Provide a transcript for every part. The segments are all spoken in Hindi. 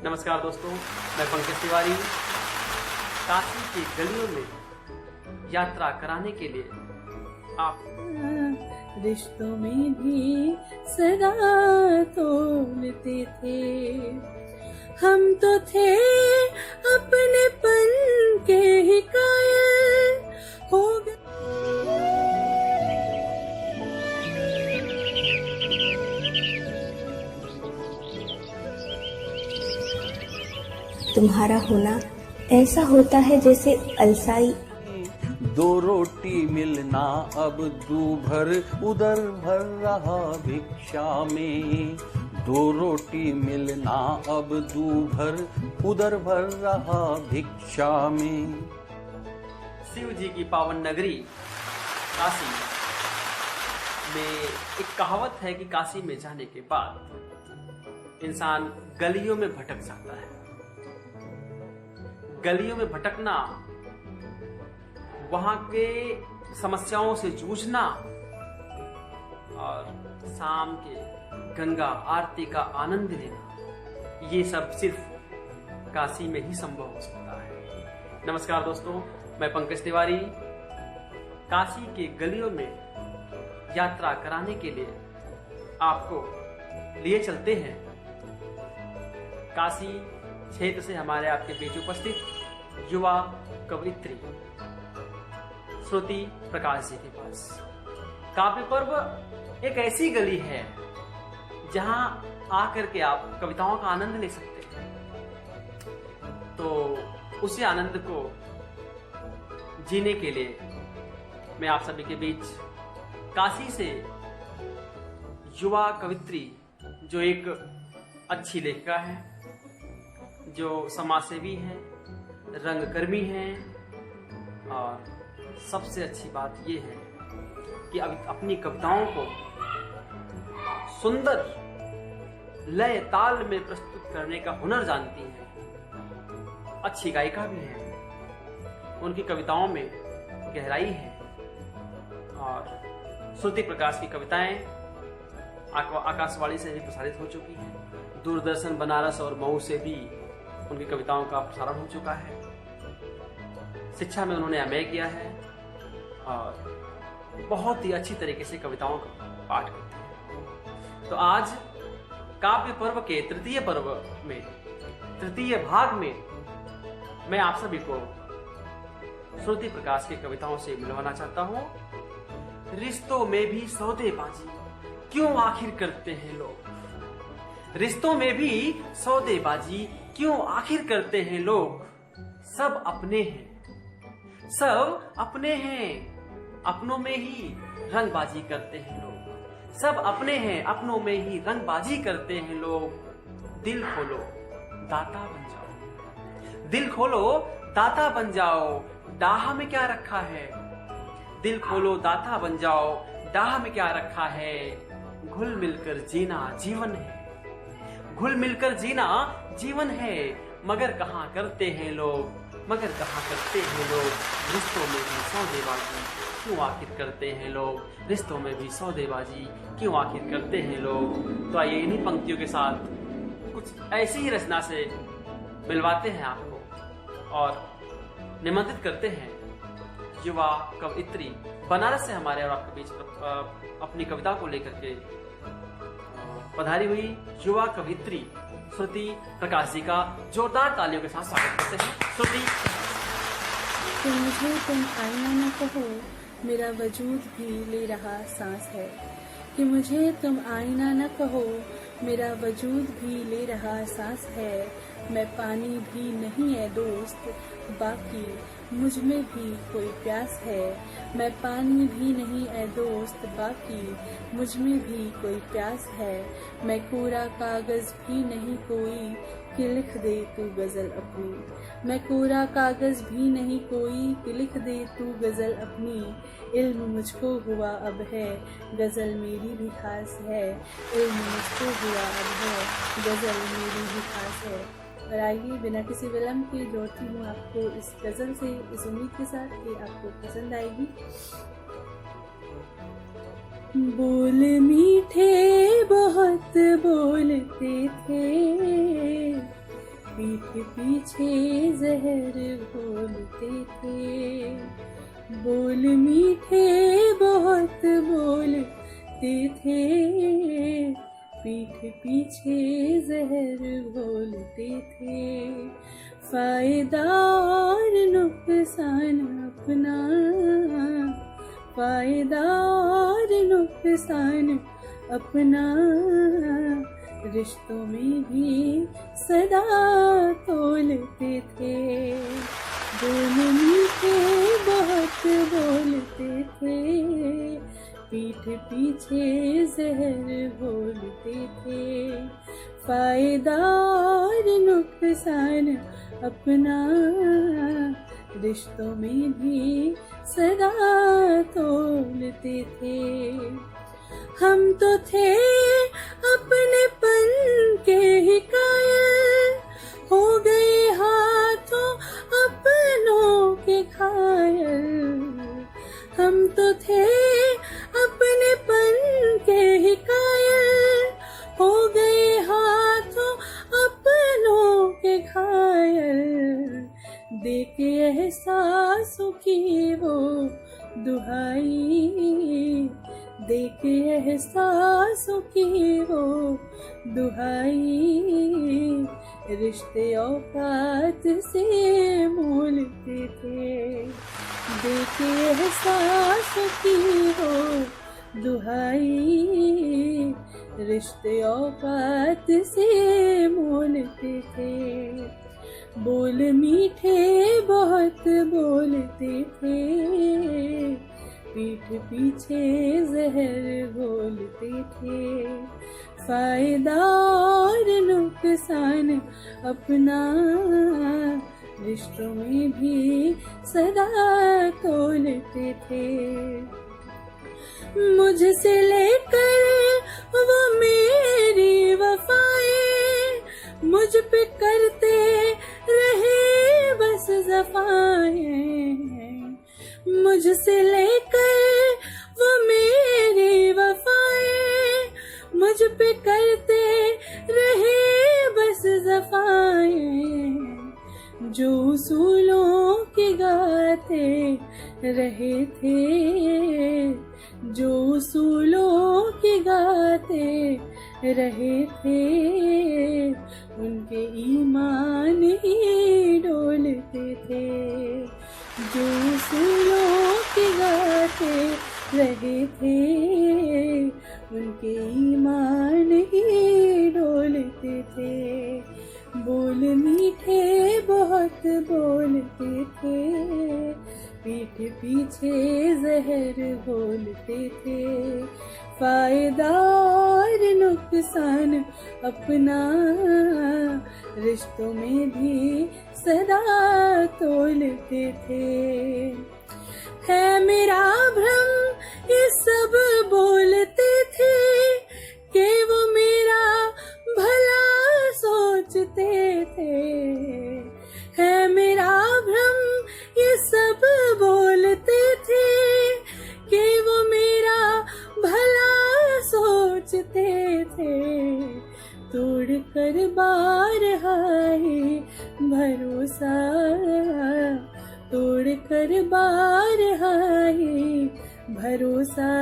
नमस्कार दोस्तों, मैं पंकज तिवारी। काशी की गलियों में यात्रा कराने के लिए आप रिश्तों में भी सदा तोलते थे। हम तो थे अपने पन के ही कायल हो गए। तुम्हारा होना ऐसा होता है जैसे अलसाई। दो रोटी मिलना अब दूभर उधर भर रहा भिक्षा में। दो रोटी मिलना अब दूभर उधर भर रहा भिक्षा में। शिव जी की पावन नगरी काशी में एक कहावत है कि काशी में जाने के बाद इंसान गलियों में भटक जाता है। गलियों में भटकना, वहां के समस्याओं से जूझना और शाम के गंगा आरती का आनंद लेना, ये सब सिर्फ काशी में ही संभव हो सकता है। नमस्कार दोस्तों, मैं पंकज तिवारी। काशी के गलियों में यात्रा कराने के लिए आपको लिए चलते हैं काशी क्षेत्र से हमारे आपके बीच उपस्थित युवा कवयित्री श्रुति प्रकाश जी के पास। काव्य पर्व एक ऐसी गली है जहां आकर के आप कविताओं का आनंद ले सकते हैं। तो उसी आनंद को जीने के लिए मैं आप सभी के बीच काशी से युवा कवित्री, जो एक अच्छी लेखिका है, जो समाजसेवी है, रंगकर्मी है, और सबसे अच्छी बात यह है कि अपनी कविताओं को सुंदर लय ताल में प्रस्तुत करने का हुनर जानती है। अच्छी गायिका भी है, उनकी कविताओं में गहराई है। और श्रुति प्रकाश की कविताएं आकाशवाणी से भी प्रसारित हो चुकी हैं। दूरदर्शन बनारस और मऊ से भी उनकी कविताओं का प्रसारण हो चुका है। शिक्षा में उन्होंने एमए किया है और बहुत ही अच्छी तरीके से कविताओं का पाठ करते हैं। तो आज काव्य पर्व के तृतीय पर्व में, तृतीय भाग में, मैं आप सभी को श्रुति प्रकाश की कविताओं से मिलवाना चाहता हूं। रिश्तों में भी सौदेबाजी क्यों आखिर करते हैं लोग। रिश्तों में भी सौदेबाजी क्यों आखिर करते हैं लोग। सब अपने हैं, सब अपने हैं, अपनों में ही रंगबाजी करते हैं लोग। सब अपने हैं, अपनों में ही रंगबाजी करते हैं लोग। दिल खोलो दाता बन जाओ, दिल खोलो दाता बन जाओ, डाह में क्या रखा है। दिल खोलो दाता बन जाओ, डाह में क्या रखा है। घुल मिलकर जीना जीवन है, घुल मिलकर जीना जीवन है। मगर कहाँ करते हैं लोग, मगर कहाँ करते हैं लोग। रिश्तों में भी सौदेबाजी क्यों आखिर करते हैं लोग। रिश्तों में भी सौदेबाजी क्यों आखिर करते हैं लोग। तो आइए इन्हीं पंक्तियों के साथ कुछ ऐसी ही रचना से मिलवाते हैं आपको और निमंत्रित करते हैं युवा कवयित्री बनारस से हमारे और आपके बीच अपनी कविता को लेकर के पधारी हुई युवा कवयित्री श्रुति प्रकाश जी का जोरदार तालियों के साथ स्वागत करते हैं। श्रुति। तो मुझे तुम आईना न कहो, मेरा वजूद भी ले रहा सांस है। कि मुझे तुम आईना न कहो, मेरा वजूद भी ले रहा सांस है। मैं पानी भी नहीं है दोस्त, बाकी मुझ में भी कोई प्यास है। मैं पानी भी नहीं है दोस्त, बाकी मुझ में भी कोई प्यास है। मैं कोरा कागज भी नहीं कोई कि लिख दे तू गजल अपनी। मैं कोरा कागज भी नहीं कोई कि लिख दे तू गजल अपनी। इल्म मुझको हुआ अब है, गजल मेरी भी खास है। इल्म मुझको हुआ अब है, गजल मेरी भी खास है। और आइए बिना किसी विलम्ब के जोड़ती हूँ आपको इस गजल से, इस उम्मीद के साथ कि आपको पसंद आएगी। बोल मीठे बहुत बोलते थे, पीठ पीछे जहर घोलते थे। बोल मीठे बहुत बोलते थे, पीठ पीछे जहर घोलते थे। फायदा और नुकसान अपना, फायदा और नुकसान अपना, रिश्तों में भी सदा तोलते थे। बोल मीठे बहुत बोलते थे, पीठ पीछे जहर घोलते थे। फायदा और नुकसान अपना, रिश्तों में भी सदा तोलते थे। हम तो थे अपनेपन के ही कायल, हो गए हाथों अपनों के घायल। हम तो थे अपनेपन के ही कायल, हो गए हाथों अपनों के घायल। देके एहसासों की वो दुहाई, देके एहसासों की वो दुहाई, रिश्ते औकात से मोलते थे। देके एहसासों की वो दुहाई, रिश्ते औकात से मोलते थे। बोल मीठे बहुत बोलते थे, पीठ पीछे जहर घोलते थे। फायदा और नुकसान अपना, रिश्तों में भी सदा तोलते थे। मुझसे लेकर वो मेरी वफाएं, मुझ पे करते रहे बस जफाएं। मुझसे लेकर वो मेरी वफाएं, मुझ पे करते रहे बस जफाएं। जो उसूलों के गाते रहे थे, जो उसूलों के गाते रहे थे, उनके ईमान ही डोलते थे। जो उसूलों के गाते रहे थे, उनके ईमान ही डोलते थे। बोल मीठे बहुत बोलते थे, पीठ पीछे जहर घोलते थे। फायदा और नुकसान अपना, रिश्तों में भी सदा तोलते थे। है मेरा भ्रम ये सब बोलते थे, कि वो मेरा भला सोचते थे। है मेरा भ्रम ये सब बोलते थे, कि वो मेरा भला सोचते थे। तोड़ कर बारहाई भरोसा, तोड़ कर बारहाई भरोसा,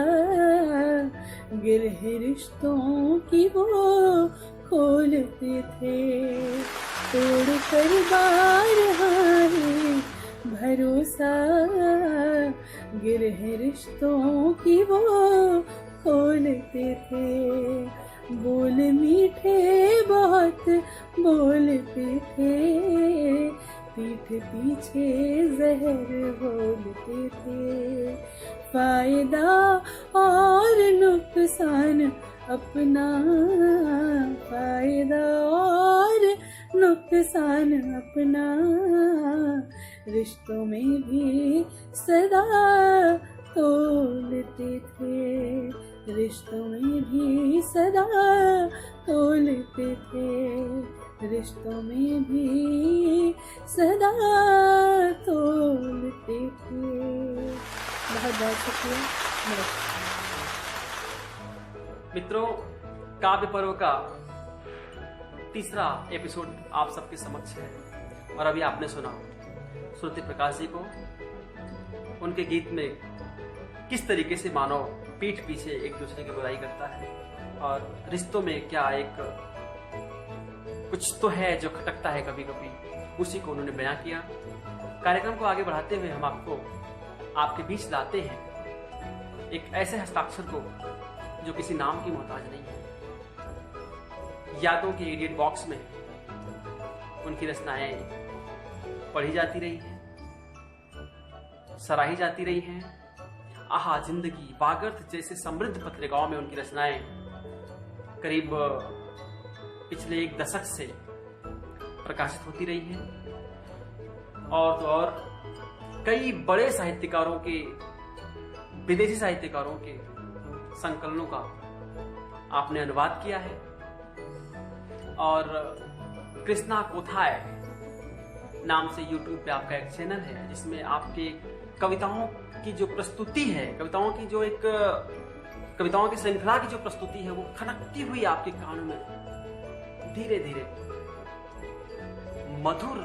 गिरह रिश्तों की वो खोलते थे। तोड़ कर बारहाई भरोसा, गिरह रिश्तों की वो खोलते थे। बोल मीठे बहुत बोलते थे, पीठ पीछे जहर घोलते थे। फायदा और नुकसान अपना, फायदा और नुकसान अपना, रिश्तों में भी सदा तोलते थे। रिश्तों में भी सदा तोलते थे। रिश्तों में भी सदा तोलते थे। बहुत बहुत शुक्रिया। मित्रों, काव्य पर्व का तीसरा एपिसोड आप सबके समक्ष है। और अभी आपने सुना श्रुति प्रकाश जी को, उनके गीत में किस तरीके से मानव पीठ पीछे एक दूसरे की बुराई करता है और रिश्तों में क्या एक कुछ तो है जो खटकता है कभी कभी, उसी को उन्होंने बयां किया। कार्यक्रम को आगे बढ़ाते हुए हम आपको आपके बीच लाते हैं एक ऐसे हस्ताक्षर को जो किसी नाम की मोहताज नहीं है। यादों के एडिट बॉक्स में उनकी रचनाएं पढ़ी जाती रही हैं, सराही जाती रही हैं। आहा जिंदगी, वागर्थ जैसे समृद्ध पत्रिकाओं में उनकी रचनाएं करीब पिछले 1 दशक से प्रकाशित होती रही हैं। और तो और कई बड़े साहित्यकारों के, विदेशी साहित्यकारों के संकलनों का आपने अनुवाद किया है। और कृष्णा कोथाय नाम से YouTube पे आपका एक चैनल है जिसमें आपके कविताओं की जो प्रस्तुति है, कविताओं की श्रृंखला की जो प्रस्तुति है, वो खनकती हुई आपके कानों में धीरे धीरे मधुर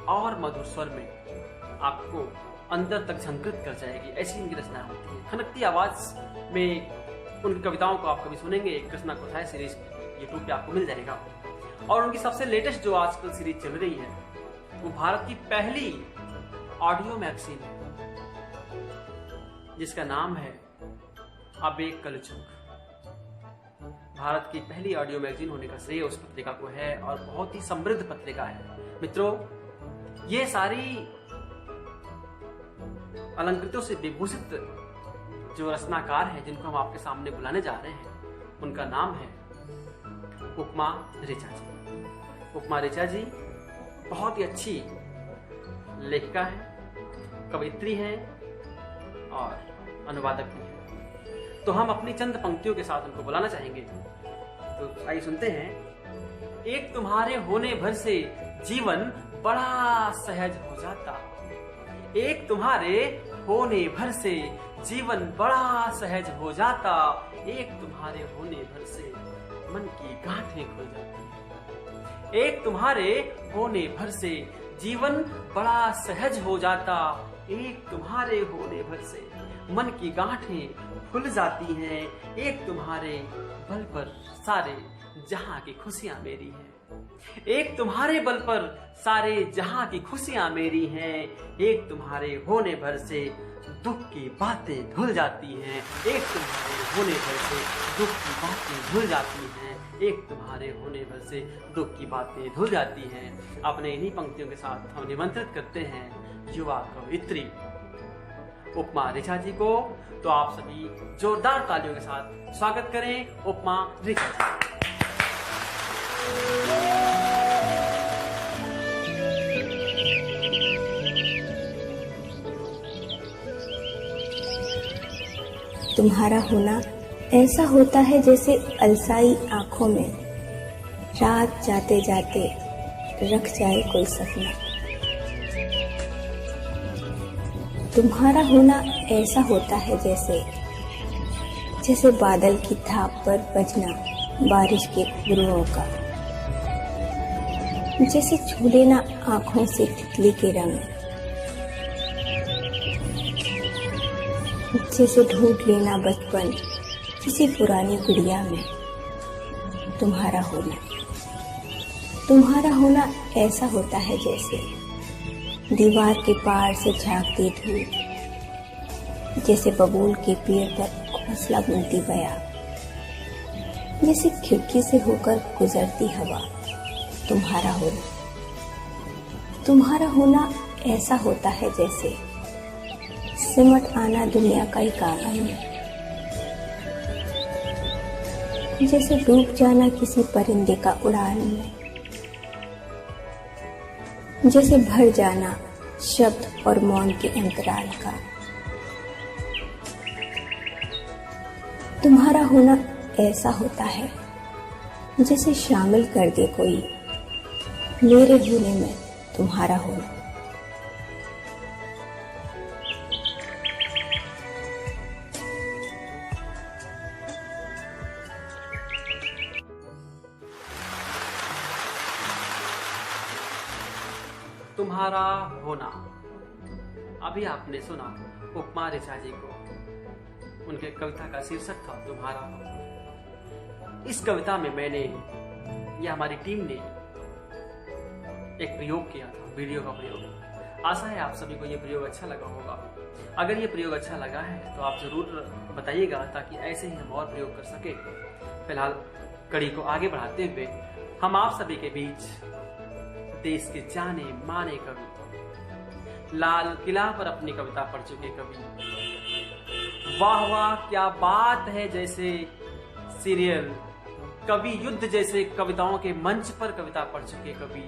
और मधुर स्वर में आपको अंदर तक झंकृत कर जाएगी। ऐसी इनकी रचना होती है। खनकती आवाज में उनकी कविताओं को आप कभी सुनेंगे। कृष्णा कोथाय सीरीज YouTube पे आपको मिल जाएगा। और उनकी सबसे लेटेस्ट जो आजकल सीरीज चल रही है वो भारत की पहली ऑडियो मैगजीन है जिसका नाम है आबेग कलचुक। भारत की पहली ऑडियो मैगजीन होने का श्रेय उस पत्रिका को है और बहुत ही समृद्ध पत्रिका है। मित्रों, ये सारी अलंकृतों से विभूषित जो रचनाकार हैं जिनको हम आपके सामने बुलाने जा रहे हैं, उनका नाम है उपमा ऋचा जी। उपमा ऋचा जी बहुत ही अच्छी लेखिका है, कवयित्री है और अनुवादक भी है। तो हम अपनी चंद पंक्तियों के साथ उनको बुलाना चाहेंगे। तो आइए सुनते हैं। एक तुम्हारे होने भर से जीवन बड़ा सहज हो जाता, एक तुम्हारे होने भर से जीवन बड़ा सहज हो जाता, एक तुम्हारे होने भर से मन की गांठें खुल जाती हैं। एक तुम्हारे होने भर से जीवन बड़ा सहज हो जाता, एक तुम्हारे होने भर से मन की गांठें खुल जाती हैं। एक तुम्हारे बल पर सारे जहां की खुशियां मेरी हैं, एक तुम्हारे बल पर सारे जहां की खुशियां मेरी हैं। एक तुम्हारे होने भर से दुख की बातें धुल जाती हैं, एक तुम्हारे होने भर से दुख की बातें धुल जाती हैं, एक तुम्हारे होने भर से दुख की बातें धुल जाती हैं। अपने इन्हीं पंक्तियों के साथ हम निमंत्रित करते हैं युवा कवयित्री उपमा ऋचा जी को। तो आप सभी जोरदार तालियों के साथ स्वागत करें उपमा ऋचा जी। तुम्हारा होना ऐसा होता है जैसे अलसाई आंखों में रात जाते जाते रख जाए कोई सपना। तुम्हारा होना ऐसा होता है जैसे बादल की थाप पर बजना बारिश के बुरुओं का, जैसे छू लेना आंखों से तितली के रंग, जैसे ढूंढ लेना बचपन किसी पुरानी गुड़िया में। तुम्हारा होना ऐसा होता है जैसे दीवार के पार से झांकती धूप, जैसे बबूल के पेड़ पर घोंसला बुनती बया, जैसे खिड़की से होकर गुजरती हवा। तुम्हारा होना ऐसा होता है जैसे सिमट आना दुनिया का एक आंगन में, जैसे डूब जाना किसी परिंदे का उड़ान में, जैसे भर जाना शब्द और मौन के अंतराल का। तुम्हारा होना ऐसा होता है जैसे शामिल कर दे कोई मेरे होने में तुम्हारा होना। तुम्हारा होना। अभी आपने सुना उपमा ऋचा जी को, उनके कविता का शीर्षक था तुम्हारा होना। इस कविता में मैंने या हमारी टीम ने एक प्रयोग किया था, वीडियो का प्रयोग। आशा है आप सभी को यह प्रयोग अच्छा लगा होगा। अगर ये प्रयोग अच्छा लगा है तो आप जरूर बताइएगा, ताकि ऐसे ही हम और प्रयोग कर सके। फिलहाल कड़ी को आगे बढ़ाते हुए हम आप सभी के बीच देश के जाने माने कवि, लाल किला पर अपनी कविता पढ़ चुके कवि, वाह वाह क्या बात है जैसे सीरियल, कवि युद्ध जैसे कविताओं के मंच पर कविता पढ़ चुके कवि,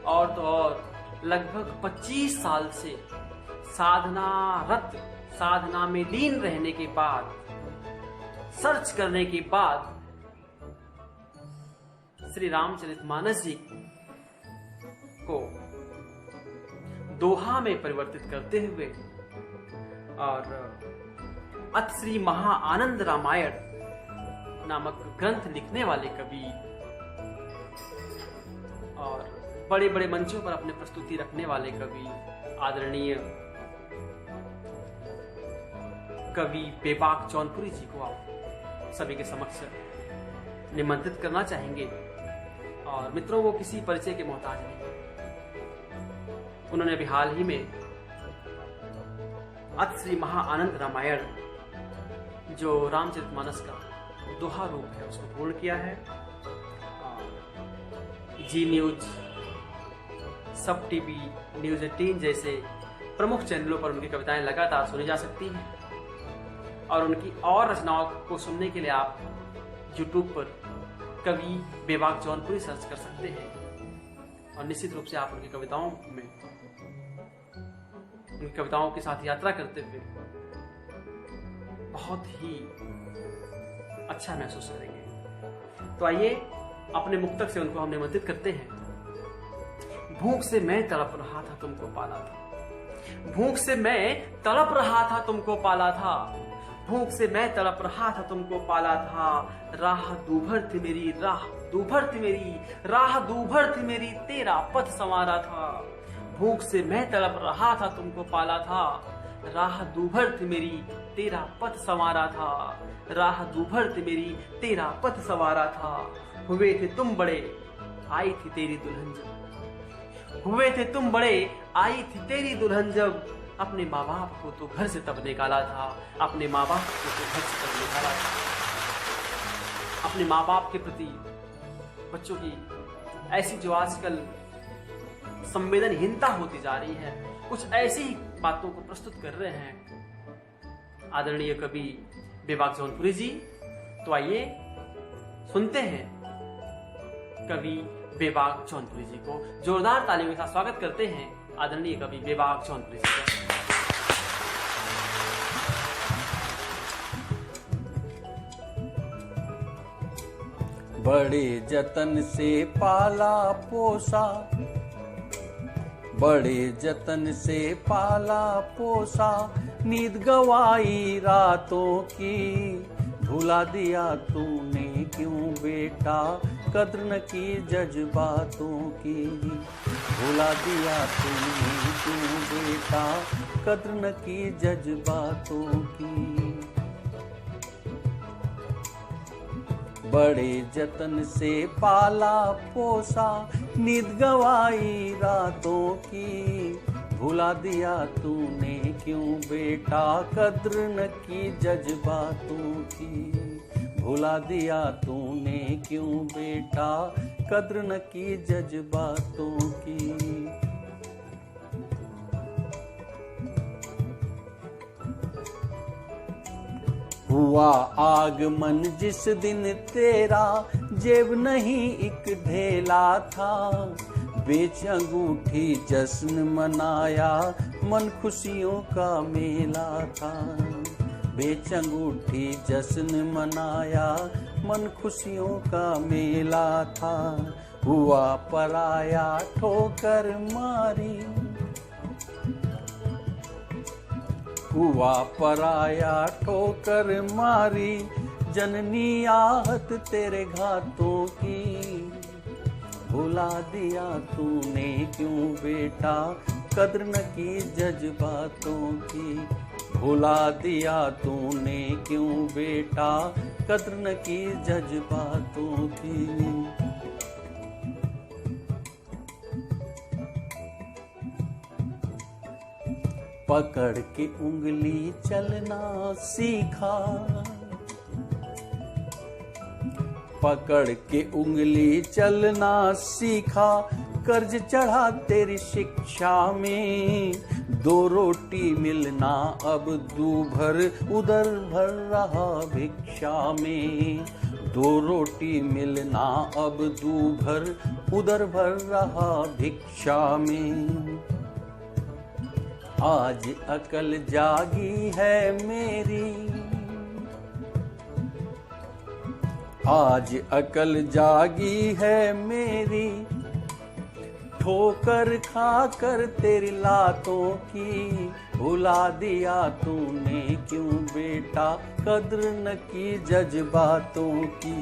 और तो और लगभग 25 साल से साधना में लीन रहने के बाद, सर्च करने के बाद श्री रामचरितमानस जी को दोहा में परिवर्तित करते हुए और अतश्री महा आनंद रामायण नामक ग्रंथ लिखने वाले कवि और बड़े बड़े मंचों पर अपने प्रस्तुति रखने वाले कवि, आदरणीय कवि बेबाक जौनपुरी जी को आप सभी के समक्ष निमंत्रित करना चाहेंगे। और मित्रों, वो किसी परिचय के मोहताज नहीं। उन्होंने अभी हाल ही में अतश्री महा आनंद रामायण, जो रामचरितमानस का दोहा रूप है, उसको पूर्ण किया है। जी न्यूज, सब टीवी, न्यूज 18 जैसे प्रमुख चैनलों पर उनकी कविताएं लगातार सुनी जा सकती हैं। और उनकी और रचनाओं को सुनने के लिए आप YouTube पर कवि बेबाक जौनपुरी सर्च कर सकते हैं। और निश्चित रूप से आप उनकी कविताओं के साथ यात्रा करते हुए बहुत ही अच्छा महसूस करेंगे। तो आइए अपने मुक्तक से उनको हम निमंत्रित करते हैं। भूख से मैं तड़प रहा था तुमको पाला था, भूख से मैं तड़प रहा था तुमको पाला था, भूख से मैं तड़प रहा था तुमको पाला था, राह दूभर थी मेरी, राह दूभर थी मेरी, राह दूभर थी मेरी, तेरा पथ संवारा था। भूख से मैं तड़प रहा था तुमको पाला था, राह दूभर थी मेरी, तेरा पथ संवारा था, राह दूभर थी मेरी, तेरा पथ संवारा था। हुए थे तुम बड़े, आई थी तेरी दुल्हन जब, हुए थे तुम बड़े, आई थी तेरी दुल्हन जब, अपने माँ बाप को तो घर से तब निकाला था, अपने माँ बाप को तो घर से तब निकाला था। अपने माँ बाप के प्रति बच्चों की ऐसी जो आजकल संवेदनहीनता होती जा रही है, कुछ ऐसी बातों को प्रस्तुत कर रहे हैं आदरणीय कवि बेबाक जौनपुरी जी। तो आइए सुनते हैं कवि बेबाक जौनपुरी जी को। जोरदार तालियों के साथ स्वागत करते हैं आदरणीय कवि बेबाक जौनपुरी जी का। बड़े जतन से पाला पोसा, बड़े जतन से पाला पोसा, नींद गवाई रातों की, भुला दिया तूने क्यों बेटा, कद्र न की जज्बातों की, भुला दिया तूने क्यों बेटा, कद्र न की जज्बातों की। बड़े जतन से पाला पोसा, नींद गवाई रातों की, भुला दिया तूने क्यों बेटा, कद्र न की जज्बातों की, भुला दिया तूने क्यों बेटा, कद्र न की जज्बातों की। हुआ आगमन जिस दिन तेरा, जेब नहीं एक ढेला था, बेच अंगूठी जश्न मनाया, मन खुशियों का मेला था, बेच अंगूठी जश्न मनाया, मन खुशियों का मेला था। हुआ पराया ठोकर मारी, हुआ पराया ठोकर मारी, जननी आहत तेरे घातों की, भुला दिया तूने क्यों बेटा, कद्र न की जज्बातों की। भुला दिया तूने क्यों बेटा, कद्र न की जज्बातों की। पकड़ के उंगली चलना सीखा, पकड़ के उंगली चलना सीखा, कर्ज चढ़ा तेरी शिक्षा में। 2 रोटी मिलना अब दूभर उधर भर रहा भिक्षा में। 2 रोटी मिलना अब दूभर उधर भर रहा भिक्षा में। आज अकल जागी है मेरी, आज अकल जागी है मेरी, ठोकर खाकर तेरी लातों की। भुला दिया तूने क्यों बेटा, कद्र न की जज्बातों की।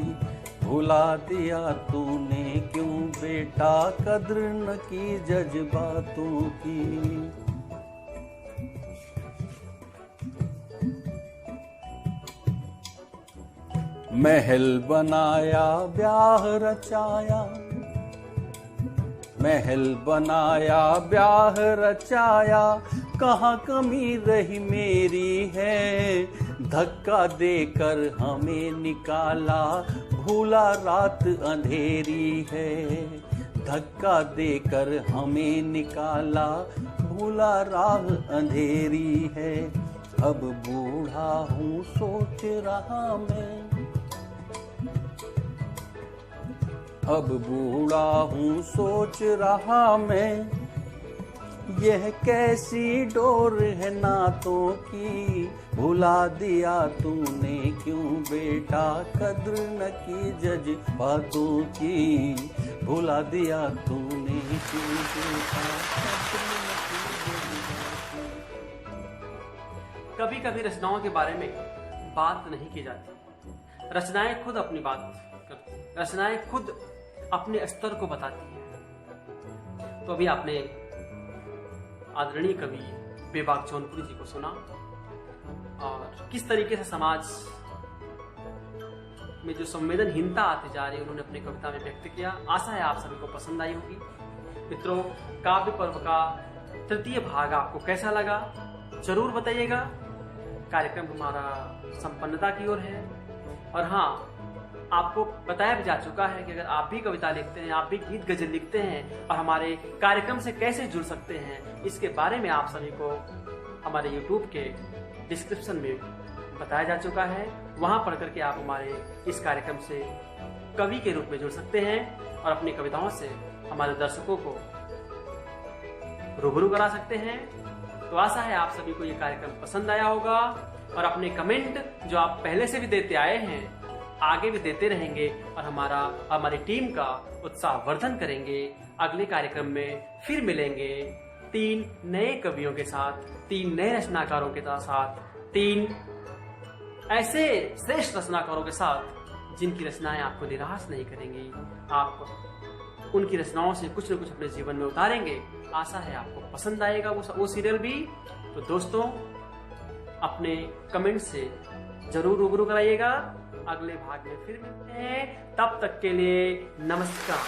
भुला दिया तूने क्यों बेटा, कद्र न की जज्बातों की। महल बनाया ब्याह रचाया, महल बनाया ब्याह रचाया, कहाँ कमी रही मेरी है। धक्का देकर हमें निकाला, भूला रात अंधेरी है। धक्का देकर हमें निकाला, भूला राह अंधेरी है। अब बूढ़ा हूँ सोच रहा मैं, अब बूढ़ा हूँ सोच रहा मैं, यह कैसी डोर है नातों की। भुला दिया तूने क्यों बेटा, कद्र न की जज्बातों की। भुला दिया तूने क्यों बेटा, कद्र न की जज्बातों की। कभी कभी रचनाओं के बारे में बात नहीं की जाती। रचनाएं खुद अपनी बात करती हैं। रचनाएं खुद अपने स्तर को बताती हैं। तो अभी आपने आदरणीय कवि बेबाक जौनपुरी जी को सुना और किस तरीके से समाज में जो संवेदनहीनता आती जा रही है उन्होंने अपनी कविता में व्यक्त किया। आशा है आप सभी को पसंद आई होगी। मित्रों, काव्य पर्व का 3य भाग आपको कैसा लगा जरूर बताइएगा। कार्यक्रम हमारा संपन्नता की ओर है और हाँ, आपको बताया भी जा चुका है कि अगर आप भी कविता लिखते हैं, आप भी गीत गजल लिखते हैं और हमारे कार्यक्रम से कैसे जुड़ सकते हैं, इसके बारे में आप सभी को हमारे YouTube के डिस्क्रिप्शन में बताया जा चुका है। वहां पढ़ करके आप हमारे इस कार्यक्रम से कवि के रूप में जुड़ सकते हैं और अपनी कविताओं से हमारे दर्शकों को रूबरू करा सकते हैं। तो आशा है आप सभी को ये कार्यक्रम पसंद आया होगा और अपने कमेंट जो आप पहले से भी देते आए हैं आगे भी देते रहेंगे और हमारी टीम का उत्साहवर्धन करेंगे। अगले कार्यक्रम में फिर मिलेंगे 3 नए कवियों के साथ, 3 नए रचनाकारों के साथ, 3 ऐसे श्रेष्ठ रचनाकारों के साथ जिनकी रचनाएं आपको निराश नहीं करेंगी। आप उनकी रचनाओं से कुछ न कुछ अपने जीवन में उतारेंगे। आशा है आपको पसंद आएगा वो सीरियल भी। तो दोस्तों, अपने कमेंट से जरूर रूबरू कराइएगा। अगले भाग में फिर मिलते हैं, तब तक के लिए नमस्कार।